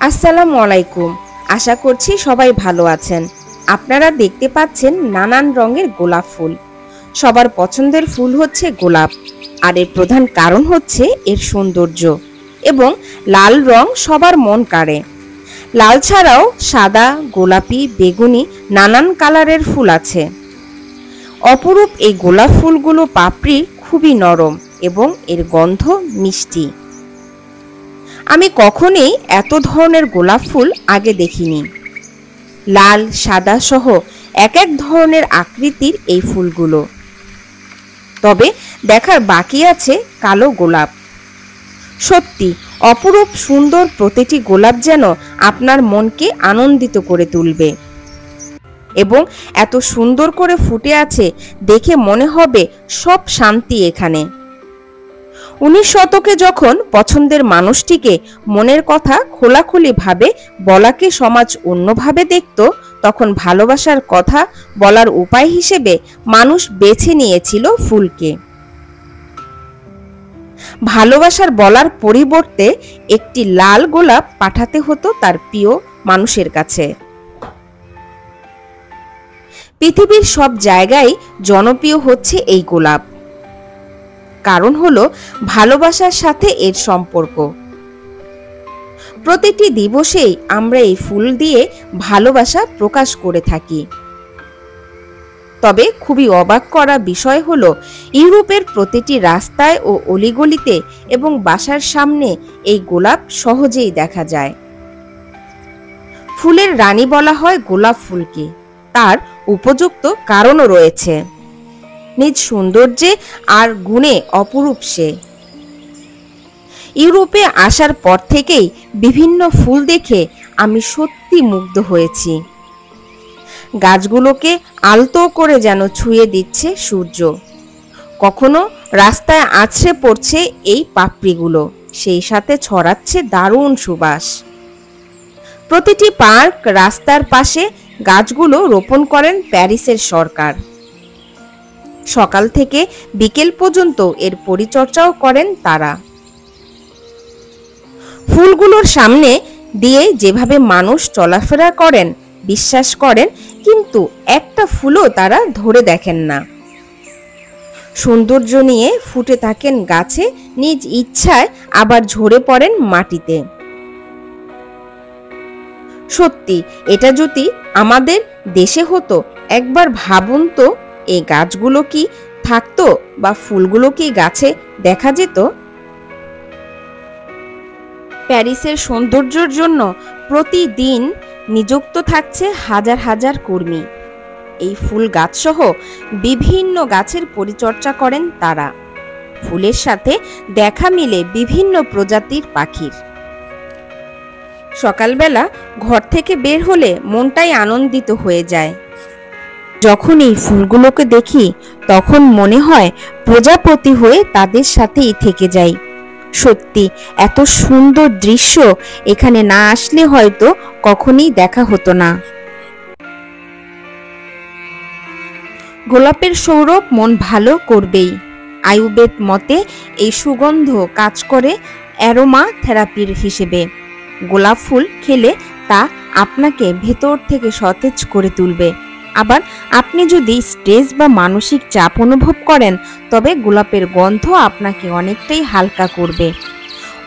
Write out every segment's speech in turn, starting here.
আসসালামু আলাইকুম। আশা করছি সবাই ভালো আছেন। আপনারা দেখতে পাচ্ছেন নানান রঙের গোলাপ ফুল। সবার পছন্দের ফুল হচ্ছে গোলাপ, আর এর প্রধান কারণ হচ্ছে এর সৌন্দর্য এবং লাল রং সবার মন কাড়ে। লাল ছাড়াও সাদা, গোলাপি, বেগুনি নানান কালারের ফুল আছে। অপরূপ এই গোলাপ ফুলগুলো পাপড়ি খুবই নরম এবং এর গন্ধ মিষ্টি। আমি কখনোই এত ধরনের গোলাপ ফুল আগে দেখিনি। লাল, সাদা সহ এক এক ধরনের আকৃতির এই ফুলগুলো। তবে দেখার বাকি আছে কালো গোলাপ। সত্যি অপরূপ সুন্দর প্রতিটি গোলাপ যেন আপনার মনকে আনন্দিত করে তুলবে এবং এত সুন্দর করে ফুটে আছে দেখে মনে হবে সব শান্তি এখানে। 19 শতকে যখন পছন্দের মানুষটিকে মনের কথা খোলাখুলি ভাবে বলাকে সমাজ অন্যভাবে দেখত, তখন ভালোবাসার কথা বলার উপায় হিসেবে মানুষ বেছে নিয়েছিল ফুলকে। ভালোবাসার বলার পরিবর্তে একটি লাল গোলাপ পাঠাতে হতো তার প্রিয় মানুষের কাছে। পৃথিবীর সব জায়গায় জনপ্রিয় হচ্ছে এই গোলাপ। কারণ হলো ভালোবাসার সাথে এর সম্পর্ক। প্রতিটি দিবসেই আমরা এই ফুল দিয়ে ভালোবাসা প্রকাশ করে থাকি। তবে খুবই অবাক করা বিষয় হলো ইউরোপের প্রতিটি রাস্তায় ও অলিগলিতে এবং বাসার সামনে এই গোলাপ সহজেই দেখা যায়। ফুলের রানী বলা হয় গোলাপ ফুলকে। তার উপযুক্ত কারণও রয়েছে। নিজ সৌন্দর্যে আর গুণে অপরূপ সে। ইউরোপে আসার পর থেকেই বিভিন্ন ফুল দেখে আমি সত্যি মুগ্ধ হয়েছি। গাছগুলোকে আলতো করে যেন ছুঁয়ে দিচ্ছে সূর্য। কখনো রাস্তায় আছড়ে পড়ছে এই পাপড়িগুলো, সেই সাথে ছড়াচ্ছে দারুণ সুবাস। প্রতিটি পার্ক, রাস্তার পাশে গাছগুলো রোপণ করেন প্যারিসের সরকার। সকাল থেকে বিকেল পর্যন্ত এর পরিচর্যাও করেন তারা। ফুলগুলোর সামনে দিয়ে যেভাবে মানুষ চলাফেরা করেন, বিশ্বাস করেন, কিন্তু একটা ফুলও তারা ধরে দেখেন না। সৌন্দর্য নিয়ে ফুটে থাকেন গাছে, নিজ ইচ্ছায় আবার ঝরে পড়েন মাটিতে। সত্যি এটা যদি আমাদের দেশে হতো, একবার ভাবুন তো, এই গাছগুলো কি থাকতো বা ফুলগুলো কি গাছে দেখা যেত? প্যারিসের সৌন্দর্যের জন্য প্রতিদিন নিযুক্ত থাকছে হাজার হাজার কর্মী। এই ফুল গাছসহ বিভিন্ন গাছের পরিচর্যা করেন তারা। ফুলের সাথে দেখা মিলে বিভিন্ন প্রজাতির পাখির। সকালবেলা ঘর থেকে বের হলে মনটাই আনন্দিত হয়ে যায়। যখন এই ফুলগুলোকে দেখি তখন মনে হয় প্রজাপতি হয়ে তাদের সাথেই থেকে যাই। সত্যি এত সুন্দর দৃশ্য এখানে না আসলে হয়তো কখনোই দেখা হতো না। গোলাপের সৌরভ মন ভালো করবেই। আয়ুর্বেদ মতে এই সুগন্ধ কাজ করে অ্যারোমা থেরাপির হিসেবে। গোলাপ ফুল খেলে তা আপনাকে ভেতর থেকে সতেজ করে তুলবে। আবার আপনি যদি স্ট্রেস বা মানসিক চাপ অনুভব করেন, তবে গোলাপের গন্ধ আপনাকে অনেকটাই হালকা করবে।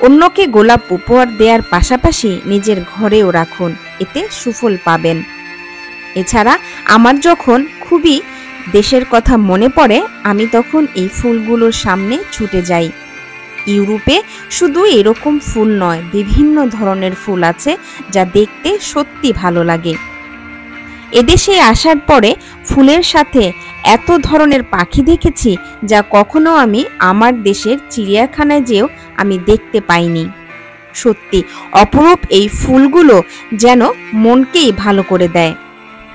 অন্যকে গোলাপ উপহার দেওয়ার পাশাপাশি নিজের ঘরেও রাখুন, এতে সুফল পাবেন। এছাড়া আমার যখন খুবই দেশের কথা মনে পড়ে, আমি তখন এই ফুলগুলোর সামনে ছুটে যাই। ইউরোপে শুধু এরকম ফুল নয়, বিভিন্ন ধরনের ফুল আছে যা দেখতে সত্যি ভালো লাগে। এদেশে আসার পরে ফুলের সাথে এত ধরনের পাখি দেখেছি যা কখনো আমি আমার দেশের চিড়িয়াখানায় যেও আমি দেখতে পাইনি। সত্যি অপরূপ এই ফুলগুলো যেন মনকেই ভালো করে দেয়।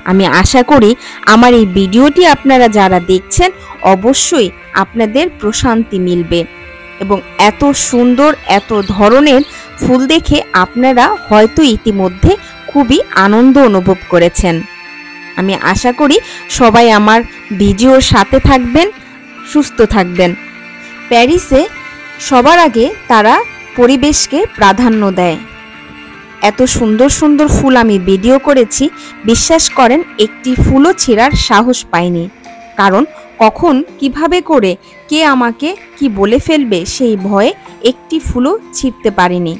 আমি আশা করি আমার এই ভিডিওটি আপনারা যারা দেখছেন অবশ্যই আপনাদের প্রশান্তি মিলবে এবং এত সুন্দর এত ধরনের ফুল দেখে আপনারা হয়তো ইতিমধ্যে খুবই আনন্দ অনুভব করেছেন। আমি আশা করি সবাই আমার ভিডিওর সাথে থাকবেন, সুস্থ থাকবেন। প্যারিসে সবার আগে তারা পরিবেশকে প্রাধান্য দেয়। এত সুন্দর সুন্দর ফুল আমি ভিডিও করেছি, বিশ্বাস করেন একটি ফুলও ছিঁড়ার সাহস পাইনি। কারণ কখন কিভাবে করে কে আমাকে কি বলে ফেলবে সেই ভয়ে একটি ফুলও ছিঁড়তে পারিনি।